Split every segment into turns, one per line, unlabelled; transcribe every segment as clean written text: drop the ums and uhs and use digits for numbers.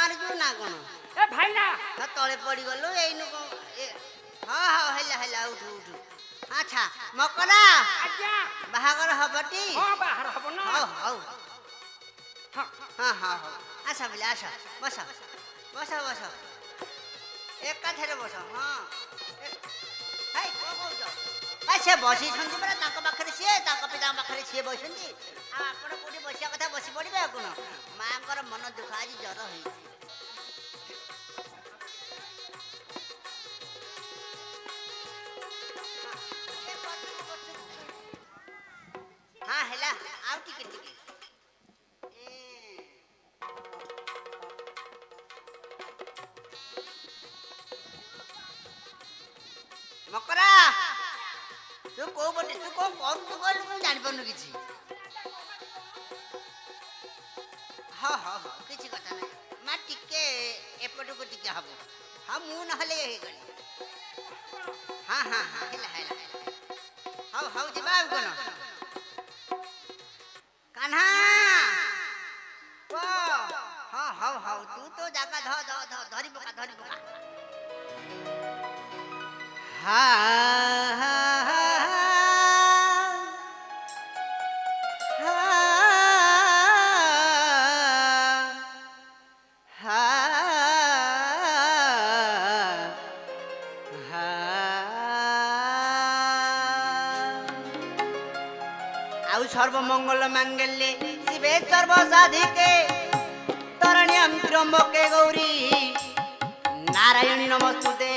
मारजू ना कोन
ए भाई ना
तले पड़ी गलो एनु को हां हां हेला उठ उठ अच्छा मकरा
आज्ञा
बाहागर हबटी
हां बाहर हबो ना
हां हां
हां
हां हां आशा बिला आशा बसा बसा बसा एक काठेरे बसा हां हाय को कहउछ से बसी छंती परा तांको पाखरे से तांको पिता पाखरे से बसंती आ आपण कोठी बसिया कथा बसी पड़िबे कोन मांकर मन दुख आज जर होई हां हेला आउ टिके टिके मकरा तू को बटे तू को करू तू कर तू जानि पनु किछि हां हां हां किछि कथा नै मा टिके एपटु को टिके हबो हां मु न हले हे गली हां हां हां हेला हेला हाउ हाउ जिबा कोन कान्हा को हां हाउ हाउ तू तो जागा ध धरी पका आउ सर्वमंगल मांगल्ये शिवे सर्व साधिके तरण्यं त्र्यंबके गौरी नारायणी नमस्तुते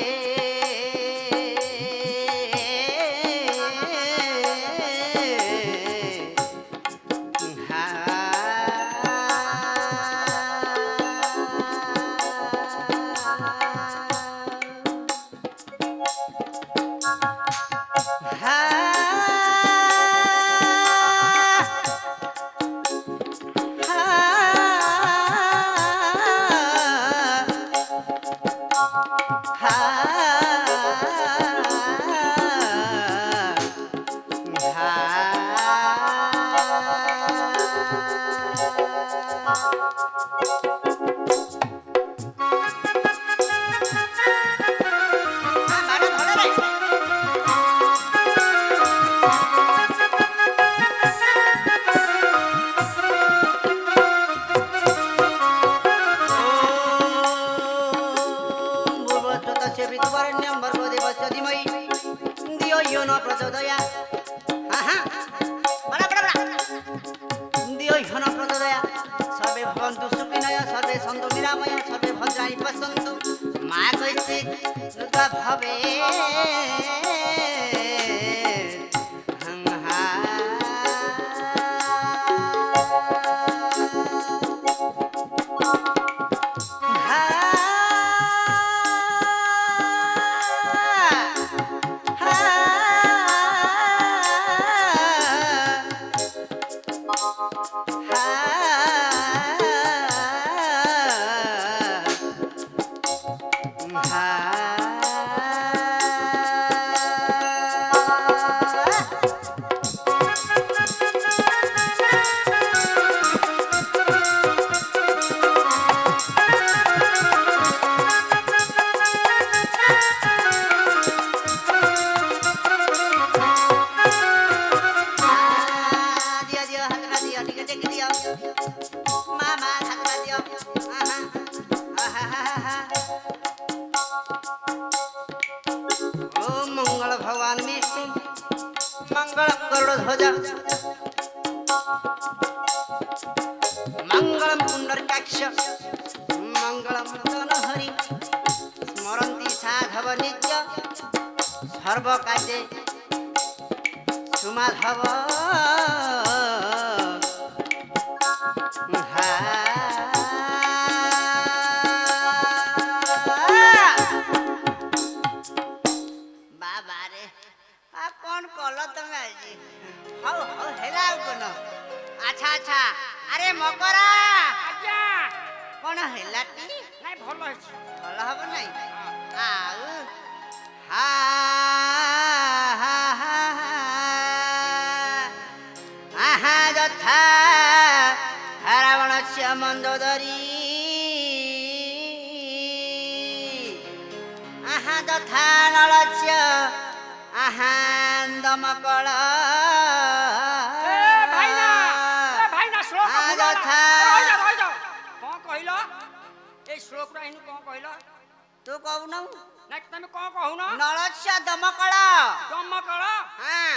प्रचोदया दियो घन प्रचोदया सर्वे भवन्तु सुखिनः सर्वे सन्तु निरामया सर्वे भद्राणि पश्यन्तु मा कश्चित् दुर्गा मंगल गरुड़ ध्वजा मंगलम पुंडरीकाक्ष मंगलम तनहरि स्मरन्ति साधव नित्य सर्व कार्ये सुमाधव अच्छा अच्छा अरे मकरा
आज्ञा
कौन हेलाटी
नहीं भलो है
भल हब नहीं आउ हा आहा जथा रावण से मंदोदरी ଆହା ଯଥା ନଳସ୍ୟ ଆହା ଦମକଳ
ଏ ଭାଇନା ଶ୍ଲୋକ
ଆ
ଭୁଲ
ଯଥା
ହେଲା। ରହିଯାଅ କଣ କହିଲ ଏଇ ଶ୍ଲୋକର ଏଇନୁ କଣ କହିଲ
ତୁ କହୁନୁ
ନାଇଁ ତମେ କଣ କହୁନ
ନଳସ୍ୟ ଦମକଳ
ଦମକଳ
ହଁ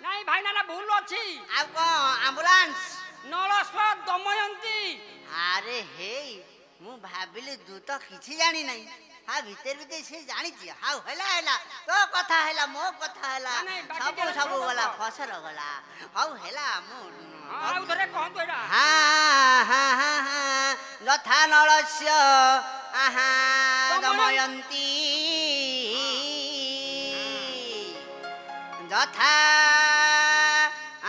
ନାଇଁ ଭାଇନା ନା ଭୁଲ ଅଛି
ଆଉ କଣ ଆମ୍ବୁଲାନ୍ସ
ନଳସ୍ୱ ଦମୟନ୍ତୀ
ଆରେ ହେଇ ମୁଁ ଭାବିଲି ତୁ ତ କିଛି ଜାଣିନାହିଁ ହା ଭିତରେ ଭିତରେ ସେ ଜାଣିଛି ହାଉ ହେଲା ହେଲା ତୋ କଥା ହେଲା ମୋ କଥା ହେଲା
ନାଇଁ, ବାକି
ସବୁ
ଟିକେ
ସବୁ
ଶ୍ଲୋକ
ଗଲା
କହ।
ଫସଲ ଗଲା ହଉ ହେଲା ମୁଁ
ହଁ, ଆଉ ଥରେ କହନ୍ତୁ ଏଇଟା
ଯଥା ନଳସ୍ୟ ଆହା
ଦମୟନ୍ତୀ।
ଦମୟନ୍ତୀ ଯଥା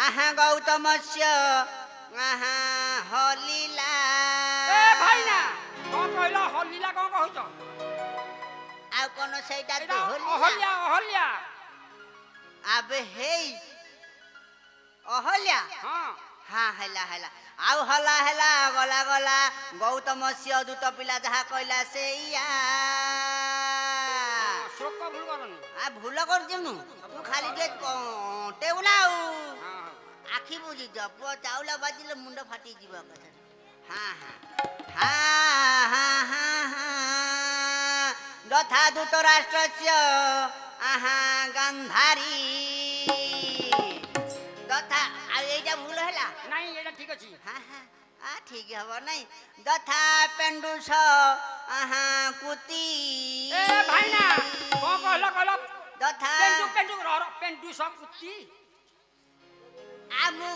ଆହା ଗୌତମସ୍ୟ ଆହା ହଲିଲା
ଏ ଭାଇନା କଣ କହିଲ ହଲିଲା କଣ କହୁଛ
ଆଉ କଣ ସେଇଟା
ଏଇଟା
ତୁ
ଅହଲ୍ୟା ଅହଲ୍ୟା
ଆବେ ହେଇ ଅହଲ୍ୟା
ହଁ
ହଁ ହେଲା ହେଲା ଆଉ ହଲା ହେଲା ଗଲା ଗଲା ଗୌତମସ୍ୟ ଦୂତ ପିଲା ଯାହା କହିଲା ସେଇଆ
ଶ୍ଲୋକ ଭୁଲ କରନି
ଆ ଭୁଲ କରୁଛୁ ମୁଁ ତୁ ଖାଲି ଟିକେ ଟେଉନା ଆଉ
ହଁ
ଆଖି ବୁଝିଛ ପୁଅ ଚାଉଳ ବାଜିଲେ ମୁଣ୍ଡ ଫାଟିଯିବ ଏକାଥରେ ହଁ ଯଥା ଦୂତ ରାଷ୍ଟ୍ରସ୍ୟ ଆହା ଗାନ୍ଧାରୀ ଯଥା ଆଉ ଏଇଟା ଭୁଲ ହେଲା
ନାଇଁ ଏଇଟା ଠିକ ଅଛି
ଠିକ ହବ ନାଇଁ ଯଥା ପେଣ୍ଡୁଷ ଆହା କୁତି
ଏ ଭାଇନା କଣ କହିଲ କହିଲ
ଯଥା
ପେଣ୍ଡୁ ସବ କୁତି
ମୁଁ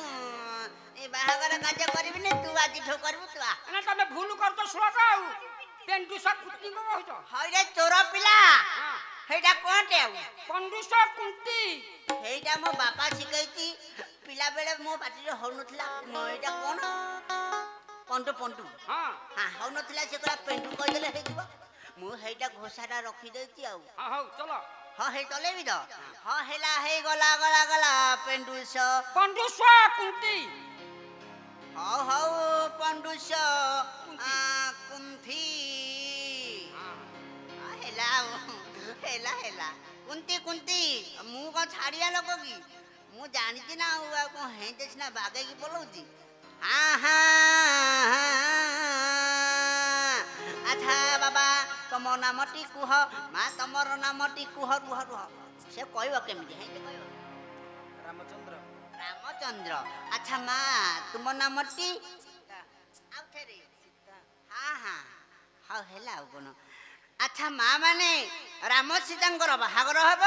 ଏ ବାହାଘର କାର୍ଯ୍ୟ କରିବିନି ତୁ ଆଜିଠୁ କରିବୁ ତୁ ଆ
ନା ତମେ ଭୁଲ କରୁଛ ଶ୍ଲୋକ ଆଉ ପେଣ୍ଡୁ ସବ କୁତି କଣ କହୁଛ
ହଇରେ ଚୋର ପିଲା
ହଁ
ସେଇଟା କଣଟେ ଆଉ
ପଣ୍ଡୁସ କୁନ୍ତି
ସେଇଟା ମୋ ବାପା ଶିଖେଇଛି ପିଲା ବେଳେ ମୋ ପାଟିରେ ହଉନଥିଲା ଏଇଟା କଣ ପଣ୍ଡୁ ପଣ୍ଡୁ
ହଁ
ହଉନଥିଲା ସେ କହିଲା ପେଣ୍ଡୁ କହିଦେଲେ ହେଇଯିବ ମୁଁ ସେଇଟା ଘୋଷାଟା ରଖିଦେଇଛି ଆଉ
ହଁ ହଉ ଚଲ
ହଁ ହେଇ ଚଲେଇବି ତ ହଁ ହେଲା ହେଇଗଲା ଗଲା ଗଲା ପେଣ୍ଡୁଷ
ପଣ୍ଡୁସ କୁନ୍ତି
ହଉ ହଉ ପଣ୍ଡୁଷ କୁନ୍ଥି ହେଲା ଆଉ ହେଲା ହେଲା କୁନ୍ତି କୁନ୍ତି ମୁଁ କଣ ଛାଡିଆ ଲୋକ କି ମୁଁ ଜାଣିଛି ନା ଆଉ କଣ ହେଇତେ ସିନା ବାଗେଇକି ପଳଉଛି ଆଚ୍ଛା ବାବା ତମ ନାମଟି କୁହ ମା ତମର ନାମଟି କୁହ ରୁହ ରୁହ ସେ କହିବ କେମିତି ହେଇତେ କହିବ
ରାମଚନ୍ଦ୍ର
ରାମଚନ୍ଦ୍ର ଆଚ୍ଛା ମା ତୁମ ନାମଟି ଆଉ ଥରେ ହଉ ହେଲା ଆଉ କଣ ଆଚ୍ଛା ମା ମାନେ ରାମ ସୀତାଙ୍କର ବାହାଘର ହେବ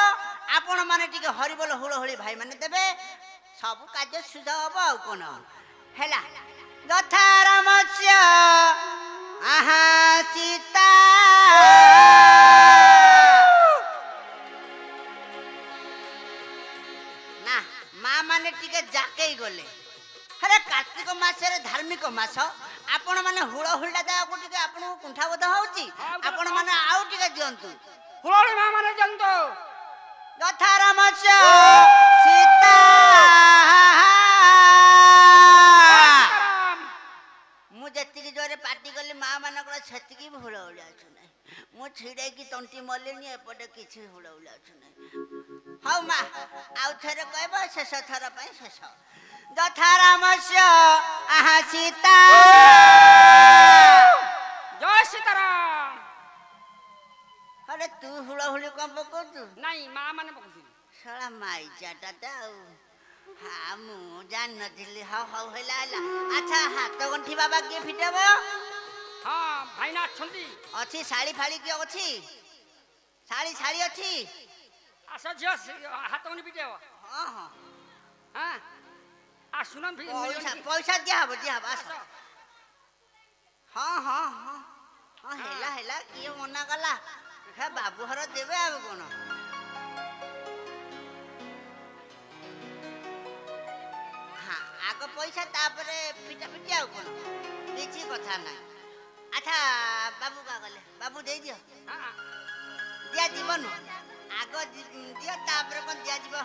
ଆପଣ ମାନେ ଟିକେ ହରିବୋଲ ହୁଳହୁଳି ଭାଇ ମାନେ ଦେବେ ସବୁ କାର୍ଯ୍ୟ ସୁଧ ହବ ଆଉ କଣ ହେଲା ଯଥା ରାମସ୍ୟ ଆହା ସୀତା ନା ମା ମାନେ ଟିକେ ଜାକେଇ ଗଲେ ଆରେ କାର୍ତ୍ତିକ ମାସରେ ଧାର୍ମିକ ମାସ ଆପଣ ମାନେ ହୁଳହୁଳିଟା ଦେବାକୁ ଟିକେ ଆପଣଙ୍କୁ କୁଣ୍ଠାବୋଧ ହଉଛି ଆପଣ ମାନେ ଆଉ ଟିକେ ଦିଅନ୍ତୁ
ହୁଳହୁଳି ମା ମାନେ ଦିଅନ୍ତୁ
ଯଥା ରାମସ୍ୟ ସୀତା ମୁଁ ଯେତିକି ଜୋରେ ପାଟି କଲି ମା ମାନଙ୍କର ସେତିକି ବି ହୁଳହୁଳି ଆସୁନାହିଁ ମୁଁ ଛିଡେଇକି ତଣ୍ଟି ମଲିନି ଏପଟେ କିଛି ହୁଳହୁଳି ଆସୁନାହିଁ ହଉ ମା ଆଉ ଥରେ କହିବ ଶେଷ ଥର ପାଇଁ ଶେଷ ଯଥା ରାମସ୍ୟ ଆହା ସୀତା
ଜୟ ସୀତାରାମ
ଆରେ ତୁ ହୁଳହୁଳି କଣ ପକଉଛୁ
ନାଇଁ ମା ମାନେ ପକଉଛନ୍ତି
ଶଳା ମାଇଚାଟା ଆଉ ମୁଁ ଜାଣିନଥିଲି ହଉ ହଉ ହେଲା ହେଲା ଆଚ୍ଛା ହାତ ଗଣ୍ଠି ବାବା କିଏ ଫିଟେଇବ
ହଁ ଭାଇନା ଅଛନ୍ତି
ଅଛି ଶାଢୀ ଫାଳି କିଏ ଅଛି ଶାଢୀ ଅଛି
ଆସ ଝିଅ ହାତ ଉନି ପିଟେଇବ
ହଁ ହଁ
ହଁ ଆସୁନ
ପଇସା ଦିଆହବ ଆସ ହଁ ହେଲା କିଏ ମନା କଲା ହେ ବାବୁ ଘର ଦେବେ ଆଉ କଣ ଆଗ ପଇସା ତାପରେ ପିଟା ପିଟି ଆଉ କଣ କିଛି କଥା ନାହିଁ ଆଚ୍ଛା ବାବୁ କା ଗଲେ ବାବୁ ଦେଇଦିଅ ଦିଆଯିବନୁ ଆଗ ଦିଅ ତାପରେ କଣ ଦିଆଯିବ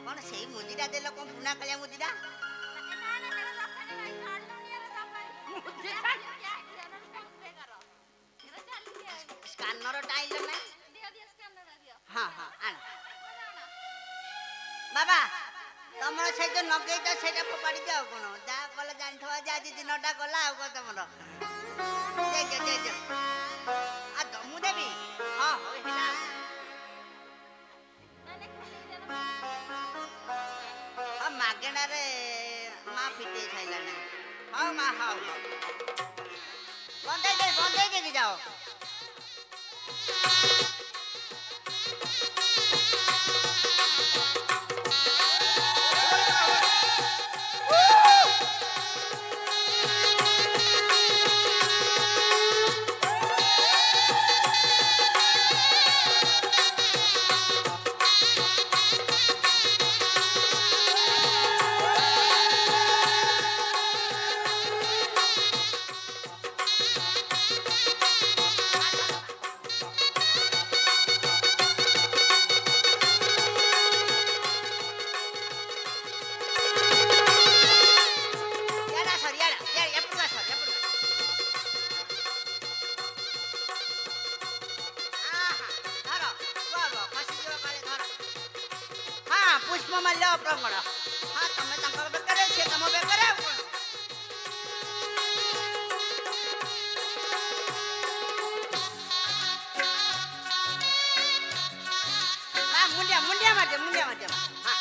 କଣ ସେଇ ମୁଦିଟା ଦେଲ କଣ ପୁଣା କାଳିଆ ମୁଦିଟା ସ୍କାନର ଟାଇଲ ନାହିଁ ବାବା ତମର ସେଇ ଯୋଉ ନଗେଇଛ ସେଇଟା ଫୋପାଡ଼ି ଦିଅ ଆଉ କଣ ଯାହା କଲେ ଜାଣିଥିବ ଯେ ଆଜି ଦିନଟା ଗଲା ଆଉ କଣ ତମର ଦେଇଦିଅ ଆଉ ମୁଁ ଦେବି ହଁ ହଉ ହେଲା ହଁ ମାଗେଣାରେ ମା ଫିଟେଇ ଖାଇଲାଣି ହଉ ମା ହଉ ବନ୍ଦେଇ ଦେଇକି ଯାଅ पुष्प मल्ल प्रगण हाँ तुम बेकार सी तुम बेकार मुंडिया मार हाँ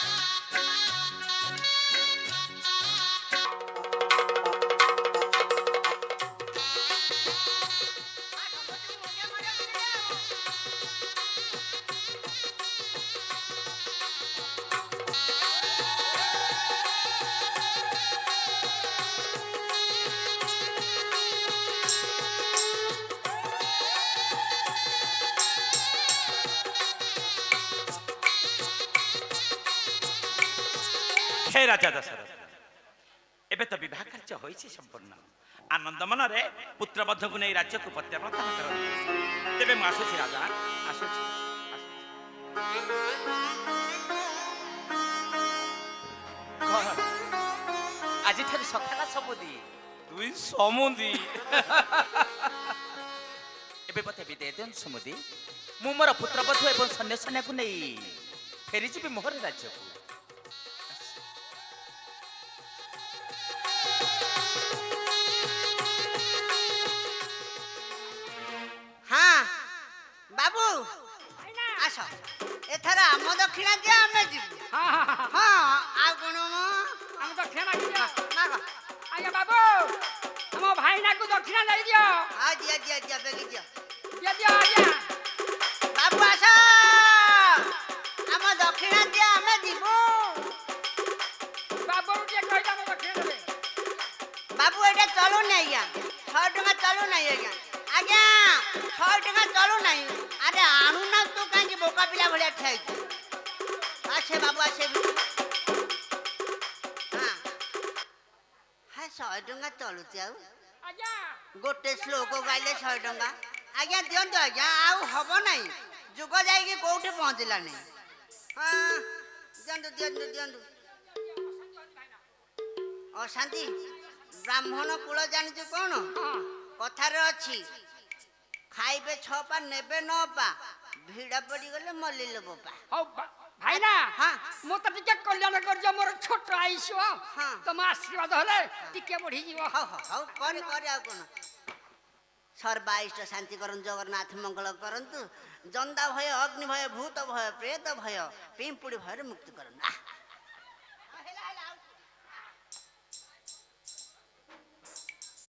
हे राजा दशरथ एबे तो विवाह कार्य होइछि संपूर्ण आनंद मनरे पुत्रबध को नहीं राज्य को प्रत्यावर्तन करते तेबे मु आसुछि राजा आसुछि
आज ठार सखाला समुदी
तुई समुदी
एबे पते विदे देन समुदी मु मोर पुत्रबध एवं सन्यासन्या को नहीं फेरी जीवी मोहर राज्य को
हाँ बाबू आस एथर आम दक्षिणा दिया आमे जीवु हाँ आ कोन
हम दक्षिणा दिया
माग
आगे बाबू हम भाईना को दक्षिणा दे दियो
आ दिया बेगी दिया
दिया दिया आजा
बाबू आस आम दक्षिणा दिया आमे जीवु
बाबू के कहता हम दक्षिणा दे
बाबू एटा चलू नहीं आज्ञा 6 टका चलू नहीं आज्ञा आज्ञा 6 टका चलू नहीं अरे आणु ना तू कहीं बोका पिला भलिया ठाई आछे बाबू आछे हाँ हाय 100 टका चलू जाऊ
आजा
गोटे श्लोक गाइले 100 टका आज्ञा दियंतु आज्ञा आउ हबो नहीं जुग जाई के कोठे पहुंचला नहीं हाँ दियंतु अशांति ब्राह्मण कुल जानिଛୁ कौन कथारे अच्छी खाइबे 6 पा नेबे 9 पा भिड़ा पड़ी गले मलिल बोपा
हो भाईना
हाँ
मो तो टिके कल्याण कर जो मोर छोट आइसो
हाँ
तुम आशीर्वाद हले टिके बढ़ी जीवो
हो करे आ कोन सर्वाइष्ट शांति करन जगन्नाथ मंगल करंतु जंदा भय अग्नि भय भूत भय प्रेत भय पिंपुड़ी भय मुक्ति करन